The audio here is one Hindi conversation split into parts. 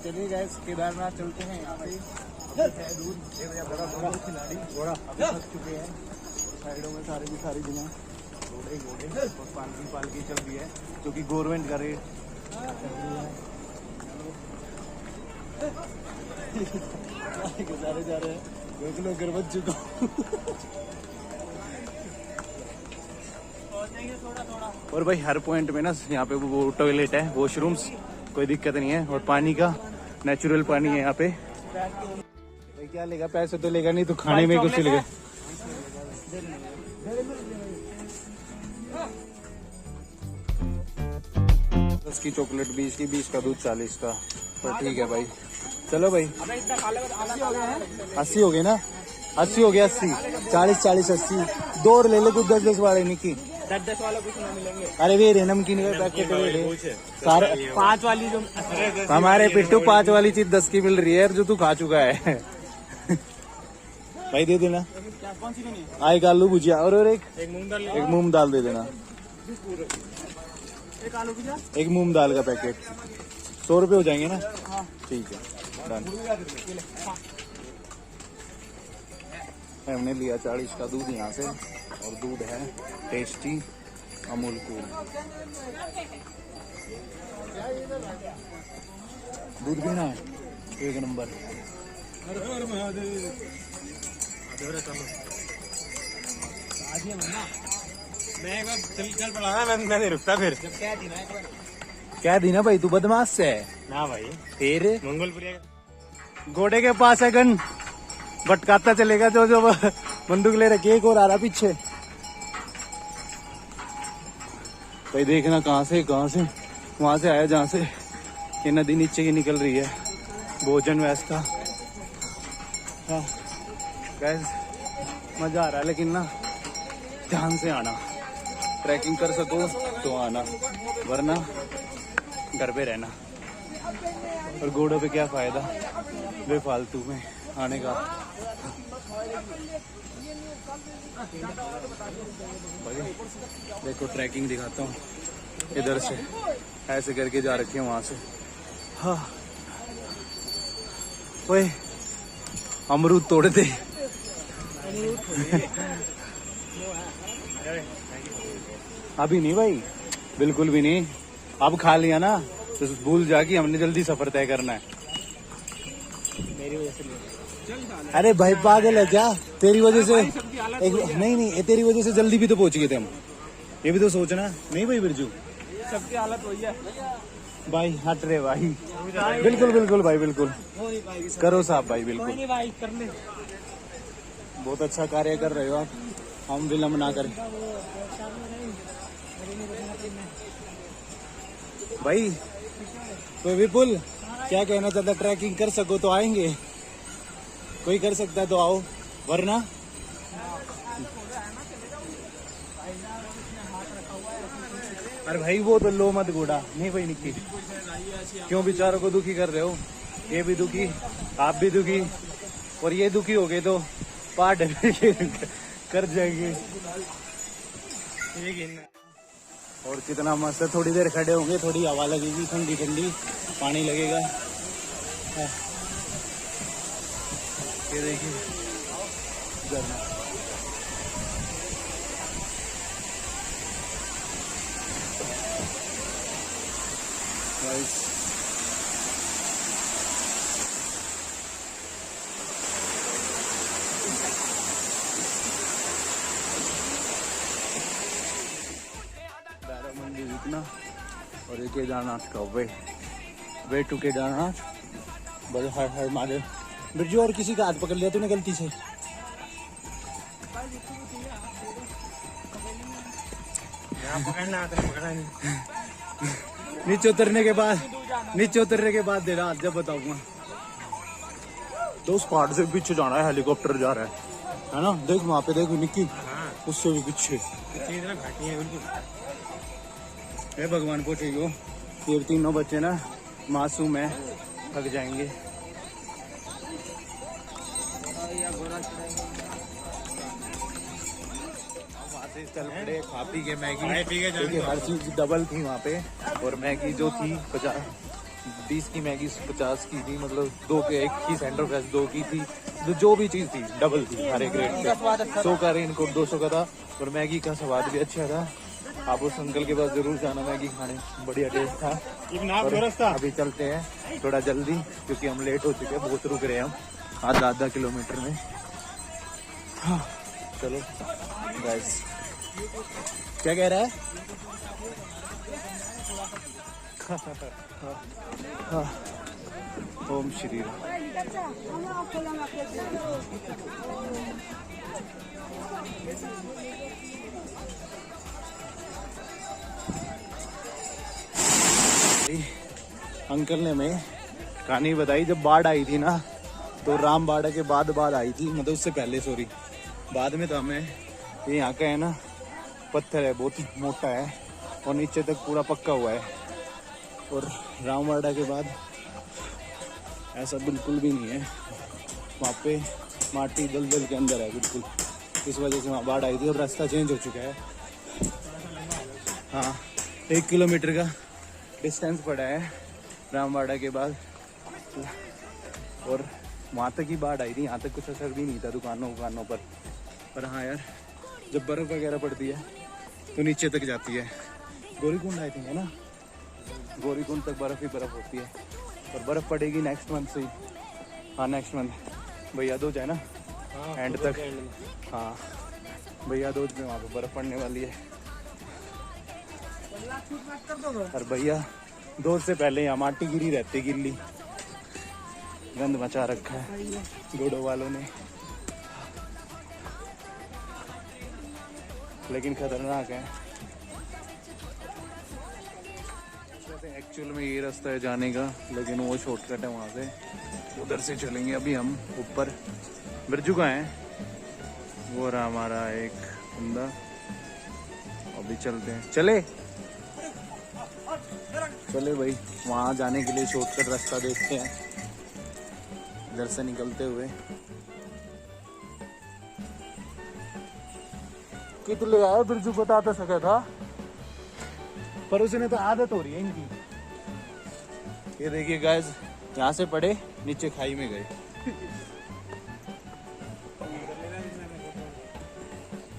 चलिए गाइस केदारनाथ चलते हैं। यहाँ पे दूर बड़ा खिलाड़ी घोड़ा अभी थक चुके हैं। साइडों में सारी की सारी जगह घोड़े घोड़े और पालकी चल रही है जो कि गवर्नमेंट का रेट सारे जा रहे हैं। देख लो घर बच चुका हूँ। और भाई हर पॉइंट में ना यहाँ पे वो टॉयलेट है, वॉशरूम्स, कोई दिक्कत नहीं है। और पानी का नेचुरल पानी है यहाँ पे। भाई क्या लेगा, पैसे तो लेगा नहीं तो खाने में कुछ लेगा। 10 की चॉकलेट, 20 की, 20 का दूध, 40 का। तो ठीक है भाई, चलो भाई। 80 हो गए ना, 80 हो गया, 80, 40, 40, 80। 2 और ले ले कुछ 10-10 वाले निकी। 10-10 वाला कुछ ना मिलेंगे। अरे वे रे नमकीन का पैकेट सारे 5 वाली जो हमारे पिट्टू 5 वाली चीज 10 की मिल रही है जो तू खा चुका है। भाई दे देना। कौन सी लेनी है? एक आलू भुजिया और एक मूंग दाल दे देना। एक आलू भुजिया, एक मूंग दाल का पैकेट। 100 रुपये हो जाएंगे ना? हाँ ठीक है डन। हमने लिया 40 का दूध यहाँ से और दूध है टेस्टी अमूल कूल। दूध भी ना 1 नंबर। मैं एक बार चल पड़ा ना, मैं नहीं रुकता फिर। क्या दी ना भाई, तू बदमाश से है ना भाई। फिर मंगलपुरिया घोड़े के पास है गन, भटकाता चलेगा जो जो बंदूक ले रखी है। एक और आ रहा पीछे भाई, देखना कहाँ से वहां से आया जहाँ से ये नदी नीचे की निकल रही है। भोजन व्यवस्था हाँ गैस मजा आ रहा है, लेकिन ना ध्यान से आना। ट्रैकिंग कर सको तो आना, वरना घर पे रहना। और घोड़ों पे क्या फायदा बेफालतू में आने का। देखो ट्रैकिंग दिखाता हूँ, इधर से ऐसे करके जा रखे हैं वहां से। हाँ ओए अमरूद तोड़ दे। अभी नहीं भाई, बिल्कुल भी नहीं। अब खा लिया ना तो भूल जा कि हमने जल्दी सफर तय करना है। मेरी वजह से अरे भाई पागल है क्या, तेरी वजह से नहीं तेरी वजह से जल्दी भी तो पहुंच गए थे हम। ये भी तो सोचना। नहीं भाई बिरजू, सबकी हालत वही है भाई। हट रहे भाई, बिल्कुल भाई, बिल्कुल करो साहब भाई, बिल्कुल बहुत अच्छा कार्य कर रहे हो आप। हम विलम्ब ना करें भाई। तो विपुल क्या कहना चाहता, ट्रैकिंग कर सको तो आएंगे, कोई कर सकता तो आओ, वरना अरे भाई वो तो लो मत घोड़ा। नहीं भाई निक्की, क्यों बेचारों को दुखी कर रहे हो। ये भी दुखी, आप भी दुखी, और ये दुखी हो गए तो पार्ट कर जाएंगे। और कितना मस्त है, थोड़ी देर खड़े होंगे, थोड़ी हवा लगेगी, ठंडी ठंडी पानी लगेगा। ये देखिए झरना। मंदिर इतना, और ये केदारनाथ का वे टू केदारनाथ। बड़े हर महादेव। बिरजू और किसी का हाथ पकड़ लिया तूने गलती से। नीचे उतरने के बाद दे रहा हाथ, जब बताऊंगा। तो उस पहाड़ से पीछे जाना है, हेलीकॉप्टर जा रहा है ना। देख वहाँ पे, देखो निक्की, उससे भी पीछे है। भगवान पहुंचेगी। ये तीनों बच्चे ना मासूम है, थक जाएंगे। चल पड़े, खा पी के मैगी, क्योंकि हर चीज डबल थी वहाँ पे। और मैगी जो थी 50 20 की मैगी 50 की थी, मतलब 2 के 1 की सेंटर फ्रेश 2 की थी, जो भी चीज़ थी डबल थी हर एक रेट पे। 100 का रेन कोट 200 का था, और मैगी का स्वाद भी अच्छा था। आप उस अंकल के पास जरूर जाना मैगी खाने, बढ़िया टेस्ट था। और अभी चलते हैं थोड़ा जल्दी क्योंकि हम लेट हो चुके हैं, बहुत रुक रहे हैं हम आधा किलोमीटर में। हाँ, चलो गाइस, क्या कह रहा है? हाँ, ओम श्री राम। अंकल ने हमें कहानी बताई, जब बाढ़ आई थी ना, तो रामबाड़ा के बाद आई थी, मतलब उससे पहले, सॉरी बाद में। तो हमें ये यहाँ का है ना पत्थर है, बहुत मोटा है और नीचे तक पूरा पक्का हुआ है, और रामबाड़ा के बाद ऐसा बिल्कुल भी नहीं है, वहाँ पे माटी दलदल के अंदर है बिल्कुल। इस वजह से वहाँ बाढ़ आई थी और रास्ता चेंज हो चुका है। हाँ, 1 किलोमीटर का डिस्टेंस पड़ा है रामबाड़ा के बाद, और वहाँ तक ही बाढ़ आई थी, यहाँ तक कुछ असर भी नहीं था दुकानों पर हाँ यार, जब बर्फ़ वगैरह पड़ती है तो नीचे तक जाती है। गौरीकुंड आई थिंक है ना, गौरीकुंड तक बर्फ़ ही बर्फ़ होती है, और बर्फ़ पड़ेगी नेक्स्ट मंथ से ही। हाँ, नेक्स्ट मंथ भैया दूज है ना, एंड तक। हाँ, भैया दूज में वहाँ पर बर्फ़ पड़ने वाली है। और भैया दूज से पहले यहाँ माटी गिरी रहती, गिल्ली, गंद मचा रखा है गोडो वालों ने, लेकिन खतरनाक है। एक्चुअल में ये रास्ता है जाने का, लेकिन वो शॉर्टकट है वहाँ से, उधर से चलेंगे। अभी हम ऊपर बिरजू का है, वो रहा हमारा एक बंदा। अभी चलते हैं, चले भाई, वहाँ जाने के लिए शॉर्टकट रास्ता देखते हैं, इधर से निकलते हुए। कितने ले आया बिरजू, बता तो सका था, पर उसने तो आदत हो रही है इनकी। ये देखिए गाइस, यहाँ से पड़े नीचे खाई में गए।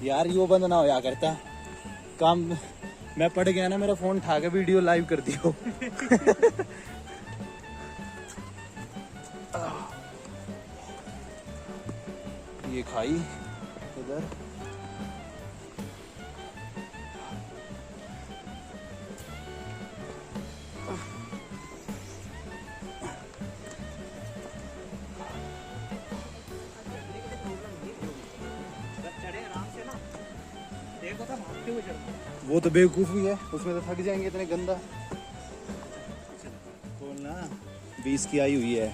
यार यो बंद ना हो या करता काम, मैं पड़ गया ना, मेरा फोन उठा के वीडियो लाइव कर दियो। ये खाई इधर, वो तो बेवकूफ़ी है, उसमें तो थक जाएंगे इतने गंदा। बोलना 20 की आई हुई है।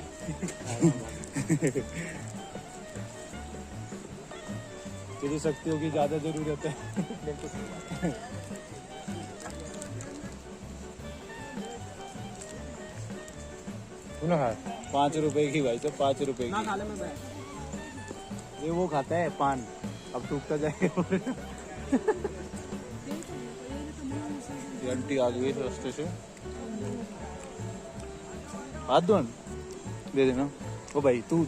तेरी शक्तियों की ज्यादा जरूरत है। 5 रुपए की भाई, तो 5 रुपए की। ये वो खाता है पान, अब टूटता जाएगा। आंटी आ गई रास्ते से, हाथ धो दे देना। ओ भाई तू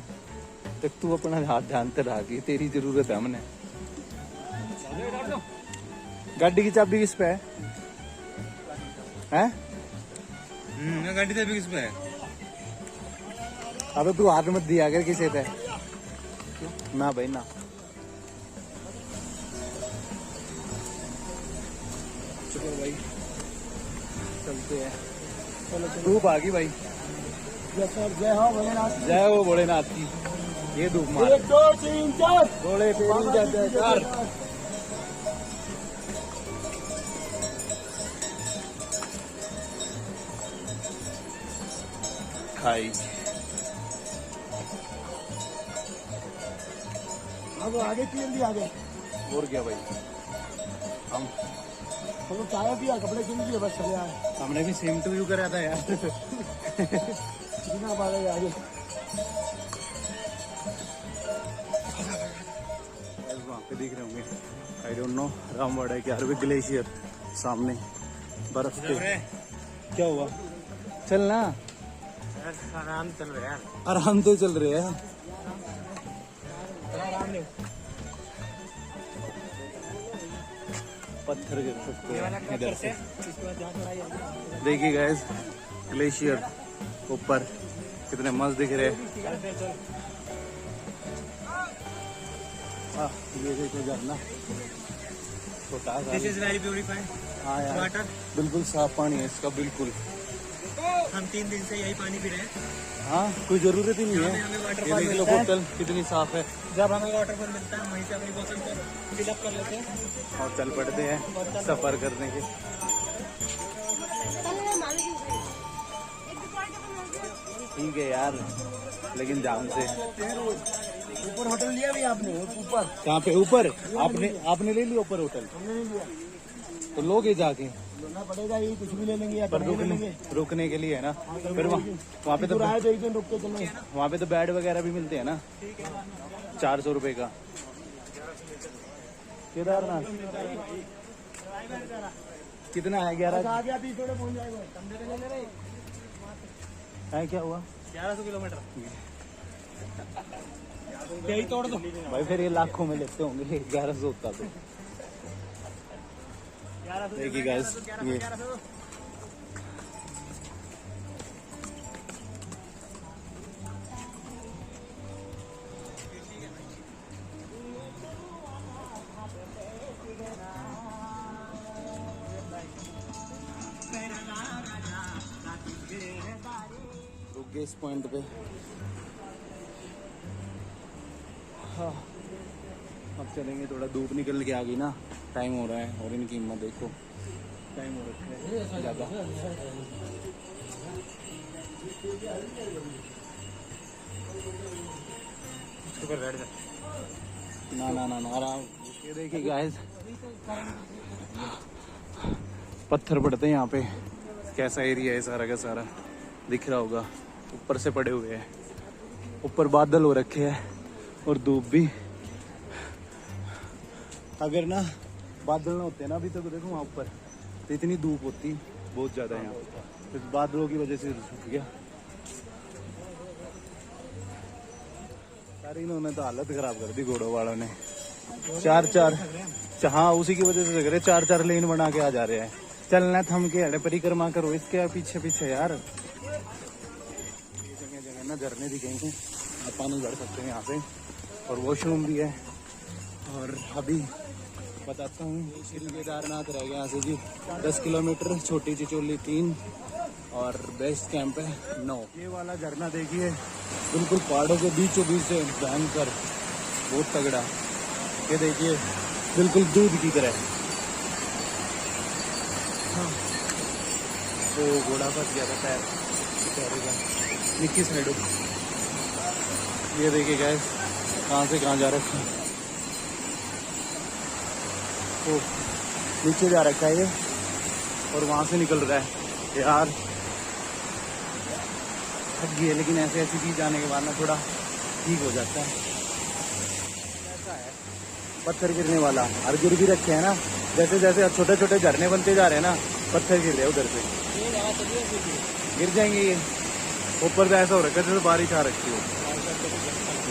अपना हाथ ध्यान से रहा कि तेरी जरूरत है हमने। गाड़ी की चाबी किस पे है? गाड़ी चाबी किस पे है? अबे तू हाथ मत दिया अगर किसी पे ना भाई ना। चलो भाई चलते हैं, धूप आ गई भाई। जय हो भोलेनाथ की। ये धूप मार 1 2 3 4 थोड़े फेरी जयकार। खाई अब आगे जल्दी आगे। और क्या भाई, हम तो चाय पिया, कपड़े चेंज किए, बस चले आए। हमने भी सेम टू यू करा था यार। कितना बार आगे वहाँ पे दिख रहे होंगे, आई डोंट नो, रामवाड़ा के अरबी ग्लेशियर सामने बर्फ के। क्या हुआ, चल ना आराम चल रहा है, आराम से चल रहे हैं। पत्थर गिर सकते हैं इधर से। देखिए गाइस ग्लेशियर ऊपर कितने मस्त दिख रहे हैं। ये देखो झरना छोटा सा। This is very beautified. हाँ यार वाटर बिल्कुल साफ पानी है इसका, बिल्कुल। हम 3 दिन से यही पानी पी रहे हैं। हाँ कोई जरूरत ही नहीं है। हमें ये वाटरफॉल देख लो मिलता है। बोतल कितनी साफ है। जब हमें वाटरफॉल मिलता है वहीं से अपनी बोतल को फिल अप कर लेते हैं और चल पड़ते हैं सफर करने के। ठीक है यार, लेकिन जान से। ऊपर होटल लिया भी आपने? ऊपर कहाँ पे? ऊपर आपने ले लिया ऊपर होटल? हमने नहीं लिया। तो लोगे जाके लेना पड़ेगा, ये कुछ भी ले लेंगे या पर रुकने के लिए है ना। फिर वहाँ पे तो आए तो एक दिन रुक के चलेंगे। वहाँ पे तो बेड वगैरह भी मिलते हैं ना। 400 रुपए का। केदारनाथ कितना है? 11 आगे आप थोड़े पहुंच जाएगा। है। क्या हुआ? 1100 किलोमीटर। यही तोड़ दो भाई, फिर ये लाखों में लेते होंगे। 1100 होता तो। देखिए गाइस ये रुक गए इस पॉइंट पे। हाँ अब चलेंगे। थोड़ा धूप निकल के आ गई ना, टाइम हो रहा है। और इनकी हिम्मत देखो, टाइम हो रखा है ज्यादा। ना आराम। ये देखिए गाइस पत्थर पड़ते हैं यहाँ पे। कैसा एरिया है सारा का सारा, दिख रहा होगा। ऊपर से पड़े हुए हैं, ऊपर बादल हो रखे हैं और धूप भी। अगर ना बादल ना होते ना अभी तक, तो देखो वहाँ ऊपर तो इतनी धूप होती बहुत ज्यादा यहाँ। इस बादलों की वजह से सूख गया। यार इन्होंने तो हालत खराब कर दी घोड़ों वालों ने। 4-4 हाँ उसी की वजह से 4-4 लेन बना के आ जा रहे हैं। चलना थम के अड़े परिक्रमा करो इसके पीछे पीछे यार। जगह जगह ना झरने दिखेंगे, आप पानी भर सकते हैं यहाँ पे। और वॉशरूम भी है। और अभी बताता हूँ, श्री केदारनाथ रह गया यहाँ से जी 10 किलोमीटर, छोटी चिचोली 3 और बेस्ट कैंप है 9। ये वाला झरना देखिए बिल्कुल पहाड़ों के बीचों बीच से भयंकर, बहुत तगड़ा। ये देखिए बिल्कुल दूध की तरह। हाँ। तो घोड़ा फंस गया था पैर का निक्की साइड। ये देखिए गैस कहाँ से कहाँ जा रखा है। तो नीचे जा रखा है ये और वहाँ से निकल रहा है यार। थक गई है, लेकिन ऐसे ऐसी चीज आने के बाद ना थोड़ा ठीक हो जाता है। ऐसा है पत्थर गिरने वाला, और गिर भी रखे हैं ना। जैसे जैसे छोटे छोटे झरने बनते जा रहे हैं ना, पत्थर गिर रहे हैं उधर से, गिर जाएंगे ये। ऊपर से ऐसा हो रखा है जैसे बारिश आ रखी हो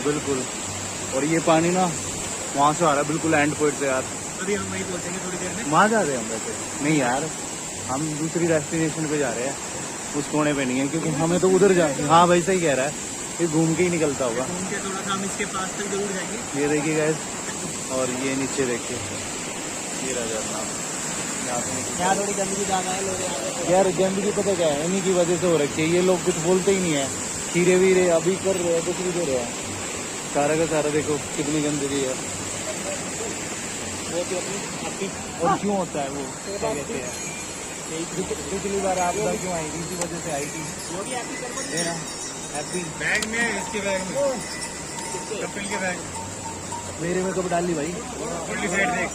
बिल्कुल। और ये पानी ना वहाँ से आ रहा है बिल्कुल एंड पॉइंट से यार। अभी हम वहीं पहुंचेंगे थोड़ी देर में। वहाँ जा रहे हैं हम वैसे नहीं यार, हम दूसरी डेस्टिनेशन पे जा रहे हैं, उस कोने पे नहीं है, क्योंकि हमें तो उधर जा। हाँ भाई सही कह रहा है, ये घूम के ही निकलता होगा। घूम के थोड़ा सा हम इसके पास तक जरूर जाएंगे। ये देखिए गाइस, और ये नीचे देखिए ये रहा झरना। यहाँ थोड़ी गंदगी ज्यादा है लोग यार गंदगी पता क्या है, इन्हीं की वजह से हो रखी है। ये लोग कुछ बोलते ही नहीं है, खीरे वीरे अभी कर रहे हैं, कुछ भी दे रहे हैं। सारा का सारा देखो कितनी गंदगी है। और क्यों होता है वो, क्या कहते हैं, पिछली बार आपदा क्यों आई थी, इसी वजह से आई थी। देना हैप्पी बैग में, इसके बैग में, कपिल के बैग मेरे में कब डाली भाई। उल्टी साइड देख।